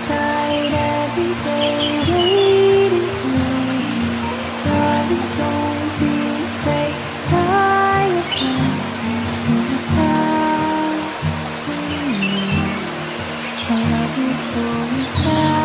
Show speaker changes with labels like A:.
A: tight every day, waiting for you. Darling, don't be afraid. I have loved you for 1,000 years. I'll love you for 1,000